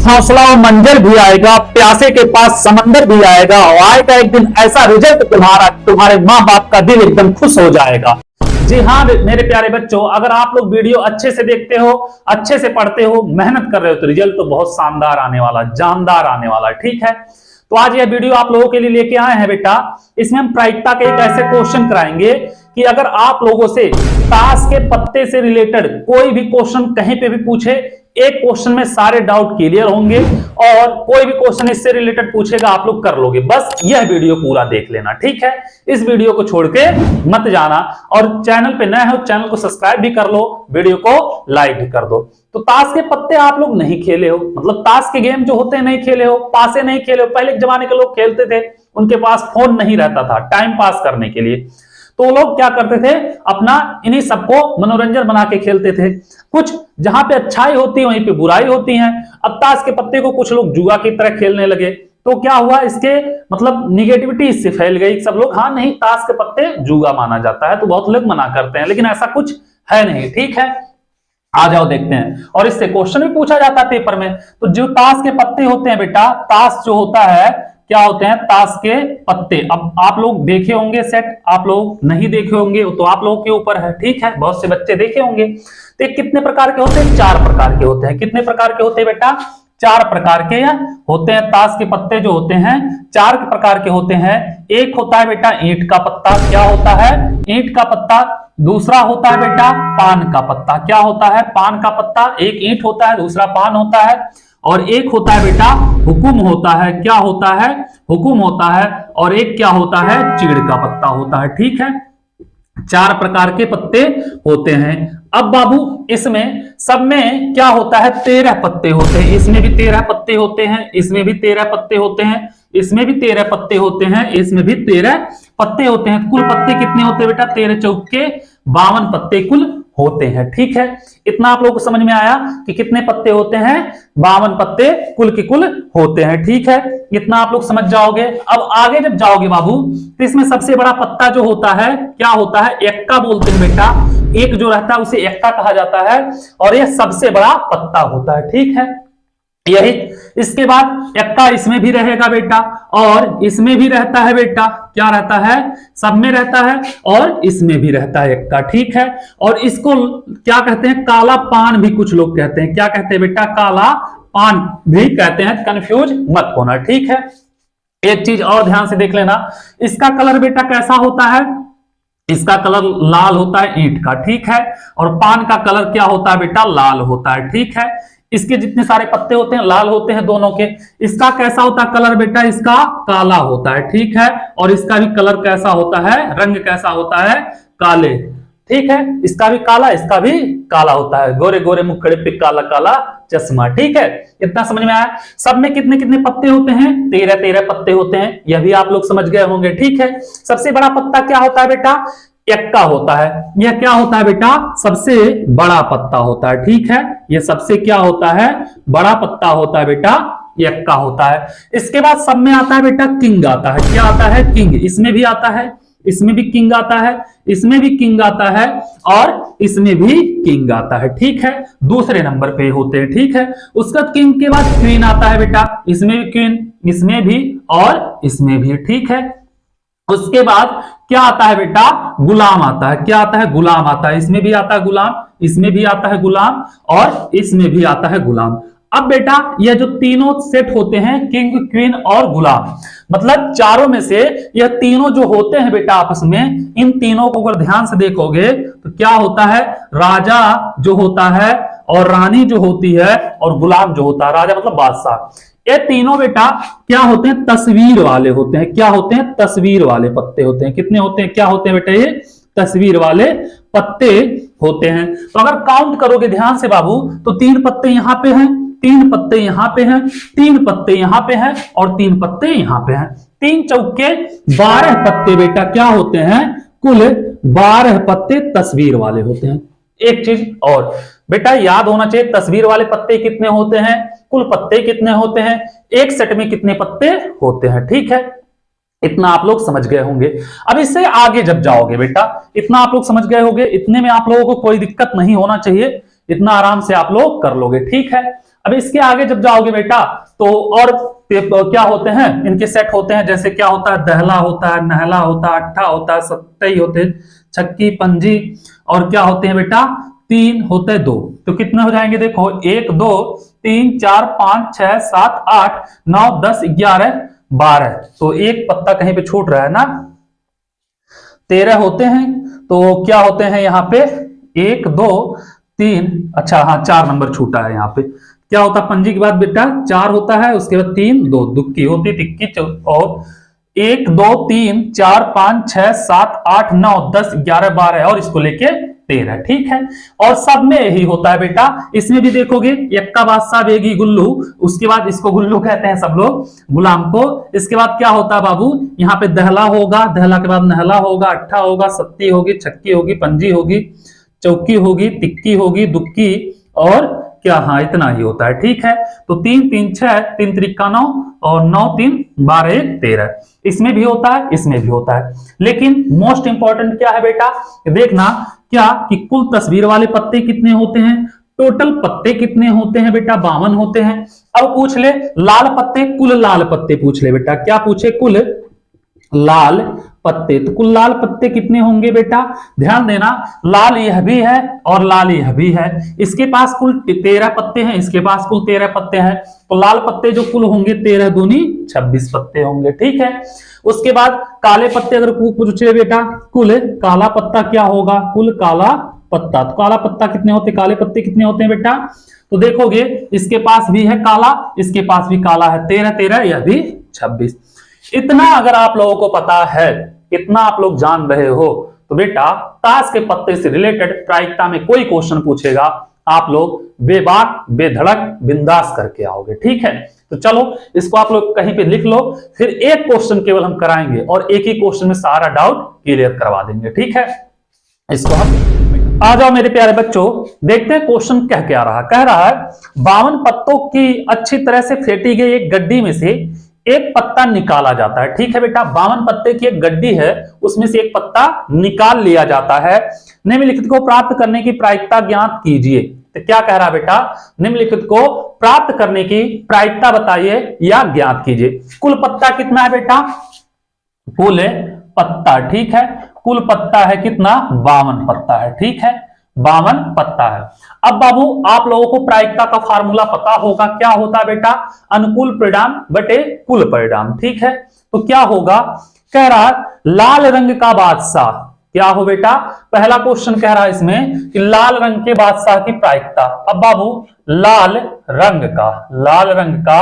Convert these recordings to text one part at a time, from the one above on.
हौसला और मंजर भी आएगा, प्यासे के पास समंदर भी आएगा और आएगा एक दिन ऐसा रिजल्ट तुम्हारे माँ बाप का दिल एकदम खुश हो जाएगा। जी हाँ मेरे प्यारे बच्चों, अगर आप लोग वीडियो अच्छे से देखते हो, अच्छे से पढ़ते हो, मेहनत कर रहे हो तो रिजल्ट तो बहुत शानदार आने वाला, जानदार आने वाला। ठीक है, तो आज यह वीडियो आप लोगों के लिए लेके आए हैं बेटा। इसमें हम प्रायिकता के एक ऐसे क्वेश्चन कराएंगे कि अगर आप लोगों से ताश के पत्ते से रिलेटेड कोई भी क्वेश्चन कहीं पे भी पूछे, एक क्वेश्चन में सारे डाउट क्लियर होंगे और कोई भी क्वेश्चन इससे रिलेटेड पूछेगा आप लोग कर लोगे। बस यह वीडियो पूरा देख लेना, ठीक है। इस वीडियो को छोड़ के मत जाना और चैनल पे नए हो चैनल को सब्सक्राइब भी कर लो, वीडियो को लाइक भी कर दो। तो ताश के पत्ते आप लोग नहीं खेले हो, मतलब ताश के गेम जो होते हैं नहीं खेले हो, पासे नहीं खेले हो। पहले के जमाने के लोग खेलते थे, उनके पास फोन नहीं रहता था टाइम पास करने के लिए, तो लोग क्या करते थे, अपना इन्हीं सबको मनोरंजन बना के खेलते थे। कुछ जहां पे अच्छाई होती है वहीं पे बुराई होती है। अब ताश के पत्ते को कुछ लोग जुआ की तरह खेलने लगे, तो क्या हुआ, इसके मतलब निगेटिविटी इससे फैल गई। सब लोग हाँ नहीं ताश के पत्ते जुआ माना जाता है, तो बहुत लोग मना करते हैं, लेकिन ऐसा कुछ है नहीं। ठीक है, आ जाओ देखते हैं। और इससे क्वेश्चन भी पूछा जाता है पेपर में। तो जो ताश के पत्ते होते हैं बेटा, ताश जो होता है क्या होते हैं, ताश के पत्ते। अब आप लोग देखे होंगे सेट, आप लोग नहीं देखे होंगे तो आप लोगों के ऊपर है। ठीक है, बहुत से बच्चे देखे होंगे। तो कितने प्रकार के होते हैं, 4 प्रकार के होते हैं। कितने प्रकार के होते हैं बेटा, 4 प्रकार के होते हैं। ताश के पत्ते जो होते हैं 4 प्रकार के होते हैं। एक होता है बेटा ईंट का पत्ता, क्या होता है, ईंट का पत्ता। दूसरा होता है बेटा पान का पत्ता, क्या होता है, पान का पत्ता। एक ईंट होता है, दूसरा पान होता है। और एक होता है बेटा हुकुम होता है, क्या होता है, हुकुम होता है। और एक क्या होता है, चीड़ का पत्ता होता है। ठीक है, 4 प्रकार के पत्ते होते हैं। अब बाबू इसमें सब में क्या होता है, 13 पत्ते होते हैं। इसमें भी 13 पत्ते होते हैं, इसमें भी 13 पत्ते होते हैं, इसमें भी 13 पत्ते होते हैं, इसमें भी 13 पत्ते होते हैं। कुल पत्ते कितने होते हैं बेटा, 13 चौके 52 पत्ते कुल होते हैं। ठीक है, इतना आप लोगों को समझ में आया कि कितने पत्ते होते हैं, 52 पत्ते कुल के कुल होते हैं। ठीक है, इतना आप लोग समझ जाओगे। अब आगे जब जाओगे बाबू, तो इसमें सबसे बड़ा पत्ता जो होता है क्या होता है, एक्का बोलते हैं बेटा। एक जो रहता है उसे एक्का कहा जाता है और यह सबसे बड़ा पत्ता होता है। ठीक है, यही। इसके बाद एक्का इसमें भी रहेगा बेटा और इसमें भी रहता है बेटा, क्या रहता है, सब में रहता है और इसमें भी रहता है एक्का। ठीक है, और इसको क्या कहते हैं, काला पान भी कुछ लोग कहते हैं। क्या कहते हैं बेटा, काला पान भी कहते हैं, कंफ्यूज मत होना। ठीक है, एक चीज और ध्यान से देख लेना, इसका कलर बेटा कैसा होता है, इसका कलर लाल होता है ईंट का। ठीक है, और पान का कलर क्या होता है बेटा, लाल होता है। ठीक है, इसके जितने सारे पत्ते होते हैं लाल होते हैं दोनों के। इसका कैसा होता है कलर बेटा, इसका काला होता है। ठीक है, और इसका भी कलर कैसा होता है, रंग कैसा होता है, काले। ठीक है, इसका भी काला, इसका भी काला होता है, गोरे गोरे मुखड़े पे काला काला चश्मा। ठीक है, इतना समझ में आया। सब में कितने कितने पत्ते होते हैं, 13 पत्ते होते हैं, यह भी आप लोग समझ गए होंगे। ठीक है, सबसे बड़ा पत्ता क्या होता है बेटा, एक्का होता है। यह क्या होता है बेटा, सबसे बड़ा पत्ता होता है। ठीक है, यह सबसे क्या होता है, बड़ा पत्ता होता है बेटा, एक्का होता है। इसके बाद सब में आता है बेटा किंग आता है, क्या आता है, किंग। इसमें भी आता है, इसमें भी किंग आता है, इसमें भी किंग आता है और इसमें भी किंग आता है। ठीक है, दूसरे नंबर पे होते हैं। ठीक है, उसका किंग के बाद क्वीन आता है बेटा, इसमें भी क्वीन, इसमें भी और इसमें भी। ठीक है, उसके बाद क्या आता है बेटा, गुलाम आता है, क्या आता है, गुलाम आता है। इसमें भी आता है गुलाम, इसमें भी आता है गुलाम और इसमें भी आता है गुलाम। अब बेटा यह जो तीनों सेट होते हैं, किंग क्वीन और गुलाम, मतलब चारों में से यह तीनों जो होते हैं बेटा आपस में, इन तीनों को अगर ध्यान से देखोगे तो क्या होता है, राजा जो होता है और रानी जो होती है और गुलाम जो होता है, राजा मतलब बादशाह, ये तीनों बेटा क्या होते हैं, तस्वीर वाले होते हैं। क्या होते हैं, तस्वीर वाले पत्ते होते हैं। कितने होते हैं, क्या होते हैं बेटा, ये तस्वीर वाले पत्ते होते हैं। तो अगर काउंट करोगे ध्यान से बाबू, तो 3 पत्ते यहां पे हैं, 3 पत्ते यहां पे हैं, 3 पत्ते यहां पे हैं और 3 पत्ते यहां पे हैं। 3 चौके 12 पत्ते बेटा क्या होते हैं, कुल 12 पत्ते तस्वीर वाले होते हैं। एक चीज और बेटा याद होना चाहिए, तस्वीर वाले पत्ते कितने होते हैं, कुल पत्ते कितने होते हैं, एक सेट में कितने पत्ते होते हैं। ठीक है, इतना आप लोग समझ गए होंगे। अब इससे आगे जब जाओगे बेटा, इतना आप लोग समझ गए होंगे, इतने में आप लोगों को कोई दिक्कत नहीं होना चाहिए, इतना आराम से आप लोग कर लोगे। ठीक है, अब इसके आगे जब जाओगे बेटा तो और क्या होते हैं इनके सेट होते हैं, जैसे क्या होता है, दहला होता है, नहला होता है, अट्ठा होता है, सत्तई होते हैं, छक्की, पंजी, और क्या होते हैं बेटा, 3 होते हैं 2। तो कितने हो जाएंगे देखो, 1 2 3 4 5 6 7 8 9 10 11 12। तो एक पत्ता कहीं पे छूट रहा है ना, 13 होते हैं। तो क्या होते हैं यहाँ पे, 1 2 3, अच्छा हाँ 4 नंबर छूटा है यहाँ पे। क्या होता है पंजी के बाद बेटा 4 होता है, उसके बाद 3 2 दुक्की होती, तिक्की, और 1 2 3 4 5 6 7 8 9 10 11 12 और इसको लेके 13। ठीक है, और सब में यही होता है बेटा। इसमें भी देखोगे यक्का बादशाह बेगी गुल्लू, उसके बाद इसको गुल्लू कहते हैं सब लोग, गुलाम को। इसके बाद क्या होता है बाबू, यहाँ पे दहला होगा, दहला के बाद नहला होगा, अट्ठा होगा, सत्ती होगी, छक्की होगी, पंजी होगी, चौकी होगी, तिक्की होगी, दुक्की, और क्या, हाँ इतना ही होता है। ठीक है, तो 3 3 6 3 त्रिका 9 और 9 3 12 1 13। इसमें भी होता है, इसमें भी होता है। लेकिन मोस्ट इंपॉर्टेंट क्या है बेटा, देखना क्या कि कुल तस्वीर वाले पत्ते कितने होते हैं, टोटल पत्ते कितने होते हैं बेटा, 52 होते हैं। अब पूछ ले लाल पत्ते, कुल लाल पत्ते पूछ ले बेटा, क्या पूछे, कुल लाल पत्ते। तो कुल लाल पत्ते कितने होंगे बेटा, ध्यान देना, लाल यह भी है और लाल यह भी है। इसके पास कुल 13 पत्ते हैं, इसके पास कुल 13 पत्ते हैं। तो लाल पत्ते जो कुल होंगे 13 दूनी 26 पत्ते होंगे। ठीक है, उसके बाद काले पत्ते अगर पूछे बेटा, कुल काला पत्ता क्या होगा, कुल काला पत्ता। तो काला पत्ता कितने होते, काले पत्ते कितने होते हैं बेटा, तो देखोगे इसके पास भी है काला, इसके पास भी काला है, 13 13 यह भी 26। इतना अगर आप लोगों को पता है, इतना आप लोग जान रहे हो, तो बेटा ताश के पत्ते से रिलेटेड प्रायिकता में कोई क्वेश्चन पूछेगा, आप लोग बेबाक बेधड़क बिंदास करके आओगे। ठीक है, तो चलो इसको आप लोग कहीं पे लिख लो, फिर एक क्वेश्चन केवल हम कराएंगे और एक ही क्वेश्चन में सारा डाउट क्लियर करवा देंगे। ठीक है, इसको हम आ जाओ मेरे प्यारे बच्चों, देखते हैं क्वेश्चन कह रहा है 52 पत्तों की अच्छी तरह से फेंटी गई एक गड्डी में से एक पत्ता निकाला जाता है। ठीक है बेटा, 52 पत्ते की एक गड्डी है, उसमें से एक पत्ता निकाल लिया जाता है। निम्नलिखित को प्राप्त करने की प्रायिकता ज्ञात कीजिए। तो क्या कह रहा है बेटा, निम्नलिखित को प्राप्त करने की प्रायिकता बताइए या ज्ञात कीजिए। कुल पत्ता कितना है बेटा, कुल पत्ता, ठीक है, कुल पत्ता है कितना, 52 पत्ता है। ठीक है, 52 पत्ता है। अब बाबू आप लोगों को प्रायिकता का फार्मूला पता होगा, क्या होता है बेटा, अनुकूल परिणाम बटे कुल परिणाम। ठीक है, तो क्या होगा, कह रहा है लाल रंग का बादशाह, क्या हो बेटा, पहला क्वेश्चन कह रहा है इसमें कि लाल रंग के बादशाह की प्रायिकता। अब बाबू लाल रंग का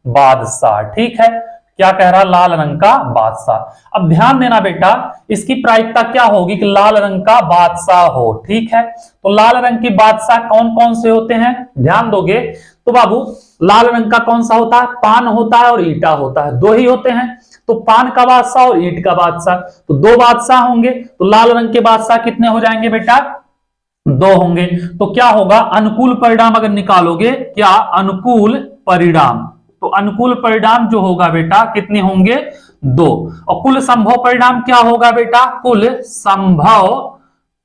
बादशाह, ठीक है, क्या कह रहा, लाल रंग का बादशाह। अब ध्यान देना बेटा, इसकी प्रायिकता क्या होगी कि लाल रंग का बादशाह हो। ठीक है, तो लाल रंग की बादशाह कौन कौन से होते हैं, ध्यान दोगे तो बाबू लाल रंग का कौन सा होता है, पान होता है और ईटा होता है, 2 ही होते हैं। तो पान का बादशाह और ईंट का बादशाह, तो 2 बादशाह होंगे। तो लाल रंग के बादशाह कितने हो जाएंगे बेटा, 2 होंगे। तो क्या होगा, अनुकूल परिणाम अगर निकालोगे, क्या अनुकूल परिणाम, तो अनुकूल परिणाम जो होगा बेटा कितने होंगे, 2। और कुल संभव परिणाम क्या होगा बेटा, कुल संभव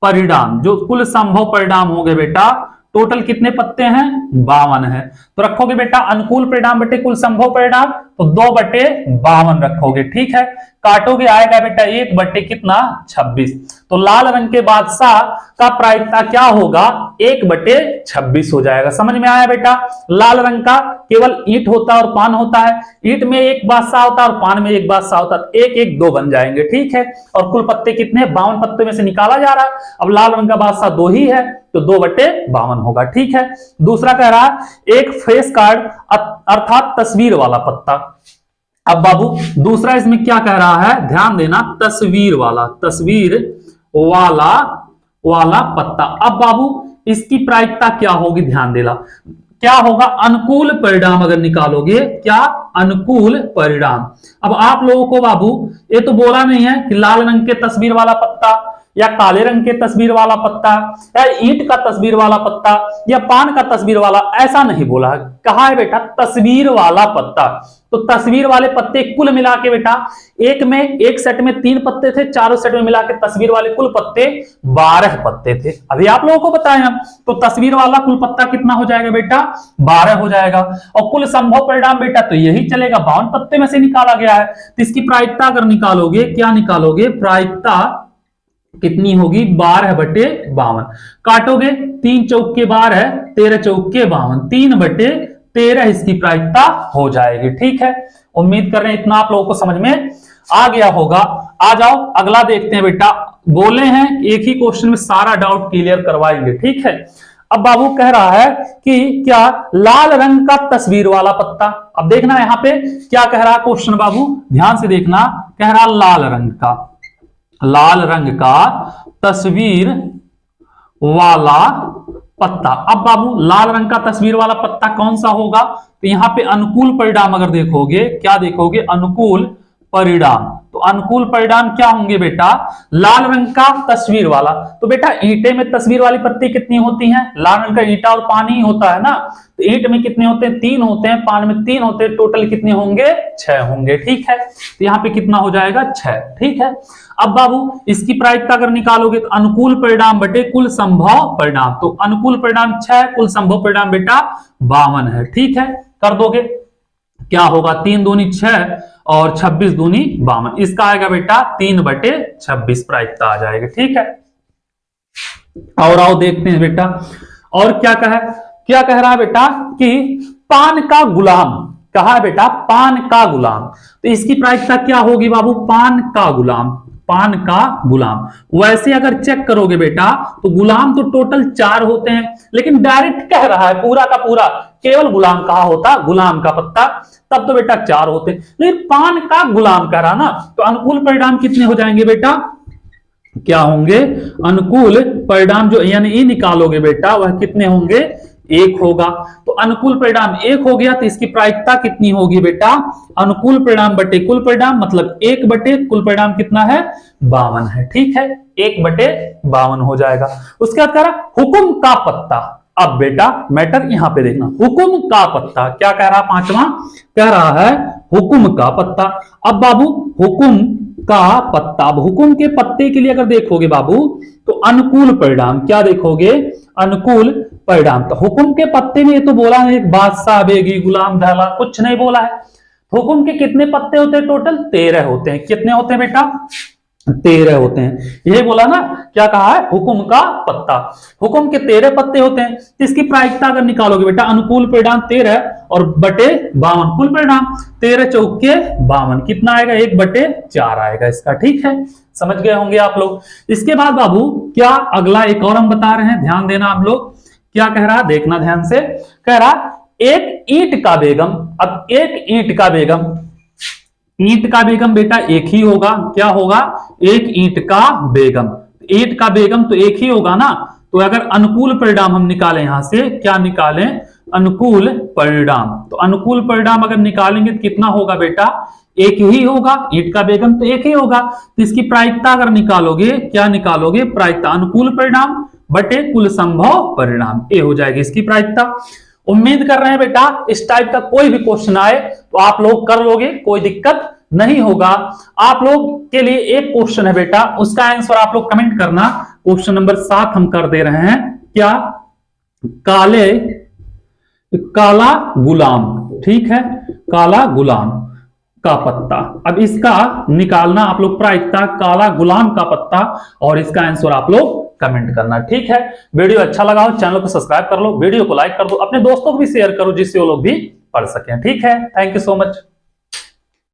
परिणाम, जो कुल संभव परिणाम होंगे बेटा, टोटल कितने पत्ते हैं, 52 है। तो रखोगे बेटा अनुकूल परिणाम बटे कुल संभव परिणाम, तो 2/52 रखोगे। ठीक है, काटोगे आएगा बेटा 1 बटे कितना, 26। तो लाल रंग के बादशाह का प्रायिकता क्या होगा, 1/26 हो जाएगा। समझ में आया बेटा, लाल रंग का केवल ईंट होता है और पान होता है, ईंट में एक बादशाह होता है और पान में एक बादशाह होता है, 1 1 2 बन जाएंगे। ठीक है, और कुल पत्ते कितने, 52 पत्ते में से निकाला जा रहा है। अब लाल रंग का बादशाह 2 ही है, तो 2/52 होगा। ठीक है, दूसरा कह रहा है एक फेस कार्ड अर्थात तस्वीर वाला पत्ता। अब बाबू दूसरा इसमें क्या कह रहा है, ध्यान देना, तस्वीर वाला पत्ता। अब बाबू इसकी प्रायिकता क्या होगी, ध्यान देना, क्या होगा, अनुकूल परिणाम अगर निकालोगे, क्या अनुकूल परिणाम। अब आप लोगों को बाबू ये तो बोला नहीं है कि लाल रंग के तस्वीर वाला पत्ता या काले रंग के तस्वीर वाला पत्ता या ईंट का तस्वीर वाला पत्ता या पान का तस्वीर वाला, ऐसा नहीं बोला है, कहा है बेटा तस्वीर वाला पत्ता। तो तस्वीर वाले पत्ते कुल मिला के बेटा एक सेट में 3 पत्ते थे, चारों सेट में मिला के तस्वीर वाले कुल पत्ते 12 पत्ते थे। अभी आप लोगों को बताएं हम, तो तस्वीर वाला कुल पत्ता कितना हो जाएगा बेटा? 12 हो जाएगा। और कुल संभव परिणाम बेटा तो यही चलेगा, 52 पत्ते में से निकाला गया है। तो इसकी प्रायिकता अगर निकालोगे, क्या निकालोगे? प्रायिकता कितनी होगी? 12/52। काटोगे, 3 चौके 12, 13 चौके 52, 3/13 इसकी प्रायिकता हो जाएगी। ठीक है, उम्मीद कर रहे हैं इतना आप लोगों को समझ में आ गया होगा। आ जाओ अगला देखते हैं बेटा। बोले हैं एक ही क्वेश्चन में सारा डाउट क्लियर करवाएंगे। ठीक है, अब बाबू कह रहा है कि क्या लाल रंग का तस्वीर वाला पत्ता, अब देखना यहां पे क्या कह रहा है क्वेश्चन बाबू, ध्यान से देखना। कह रहा लाल रंग का तस्वीर वाला पत्ता। अब बाबू लाल रंग का तस्वीर वाला पत्ता कौन सा होगा? तो यहां पे अनुकूल परिणाम अगर देखोगे, क्या देखोगे? अनुकूल परिणाम। तो अनुकूल परिणाम क्या होंगे बेटा? लाल रंग का तस्वीर वाला। तो बेटा ईंटे में तस्वीर वाली पत्ती कितनी होती हैं? लाल रंग का ईंटा और पानी होता है ना, तो ईंट में कितने होते हैं? 3 होते हैं, पानी में 3 होते हैं, टोटल कितने होंगे? 6 होंगे। ठीक है, तो यहाँ पे कितना हो जाएगा? 6। ठीक है, अब बाबू इसकी प्रायिकता अगर निकालोगे तो अनुकूल परिणाम बटे कुल संभव परिणाम। तो अनुकूल परिणाम 6, कुल संभव परिणाम बेटा 52 है। ठीक है, कर दोगे, क्या होगा? 3 दूनी 6 और 26 दूनी 52। इसका आएगा बेटा 3/26 प्रायिकता आ जाएगी। ठीक है, और आओ देखते हैं बेटा और क्या कह रहा है बेटा कि पान का गुलाम। कहा है बेटा पान का गुलाम। तो इसकी प्रायिकता क्या होगी बाबू? पान का गुलाम। वैसे अगर चेक करोगे बेटा तो गुलाम तो टोटल 4 होते हैं, लेकिन डायरेक्ट कह रहा है पूरा का पूरा केवल गुलाम कहा होता, गुलाम का पत्ता, तब तो बेटा 4 होते। लेकिन पान का गुलाम कह रहा ना, तो अनुकूल परिणाम कितने हो जाएंगे बेटा? क्या होंगे? अनुकूल परिणाम जो यानी ये निकालोगे बेटा वह कितने होंगे? 1 होगा। तो अनुकूल परिणाम 1 हो गया, तो इसकी प्रायिकता कितनी होगी बेटा? अनुकूल परिणाम बटे कुल परिणाम, मतलब 1 बटे कुल परिणाम कितना है? 52 है। ठीक है, 1/52 हो जाएगा। उसके बाद कह रहा हुकुम का पत्ता। अब बेटा मैटर यहां पे देखना, हुकुम का पत्ता क्या कह रहा? 5वां कह रहा है हुकुम का पत्ता। अब बाबू हुकुम का पत्ता, अब हुकुम के पत्ते के लिए अगर देखोगे बाबू तो अनुकूल परिणाम, क्या देखोगे? अनुकूल परिणाम। तो हुकुम के पत्ते में ये तो बोला नहीं, एक बादशाह, बेगी, गुलाम, दहला, कुछ नहीं बोला है। हुकुम के कितने पत्ते होते हैं? टोटल 13 होते हैं। कितने होते हैं बेटा? 13 होते हैं। यही बोला ना, क्या कहा है? हुकुम का पत्ता। हुकुम के 13 पत्ते होते हैं। तो इसकी प्रायिकता अगर निकालोगे बेटा, अनुकूल परिणाम 13 और बटे 52, कुल परिणाम 13 चौके 52, कितना आएगा? 1/4 आएगा इसका। ठीक है, समझ गए होंगे आप लोग। इसके बाद बाबू क्या अगला एक और हम बता रहे हैं, ध्यान देना आप लोग। क्या कह रहा? देखना ध्यान से। कह रहा एक ईंट का बेगम। अब एक ईंट का बेगम, ईंट का बेगम बेटा एक ही होगा। क्या होगा? एक ईंट का बेगम। ईंट का बेगम तो एक ही होगा ना, तो अगर अनुकूल परिणाम हम निकालें यहां से, क्या निकालें? अनुकूल परिणाम। तो अनुकूल परिणाम अगर निकालेंगे तो कितना होगा बेटा? एक ही होगा। ईंट का बेगम तो एक ही होगा। तो इसकी प्रायिकता अगर निकालोगे, क्या निकालोगे? प्रायिकता अनुकूल परिणाम बटे कुल संभव परिणाम, ये हो जाएगी इसकी प्रायिकता। उम्मीद कर रहे हैं बेटा इस टाइप का कोई भी क्वेश्चन आए तो आप लोग कर लोगे, कोई दिक्कत नहीं होगा। आप लोग के लिए एक क्वेश्चन है बेटा, उसका आंसर आप लोग कमेंट करना। क्वेश्चन नंबर 7 हम कर दे रहे हैं। क्या? काला गुलाम। ठीक है, काला गुलाम का पत्ता। अब इसका निकालना आप लोग प्रायिकता, काला गुलाम का पत्ता, और इसका आंसर आप लोग कमेंट करना। ठीक है, वीडियो अच्छा लगा हो चैनल को सब्सक्राइब कर लो, वीडियो को लाइक कर दो, अपने दोस्तों को भी शेयर करो जिससे वो लोग भी पढ़ सकें। ठीक है, थैंक यू सो मच।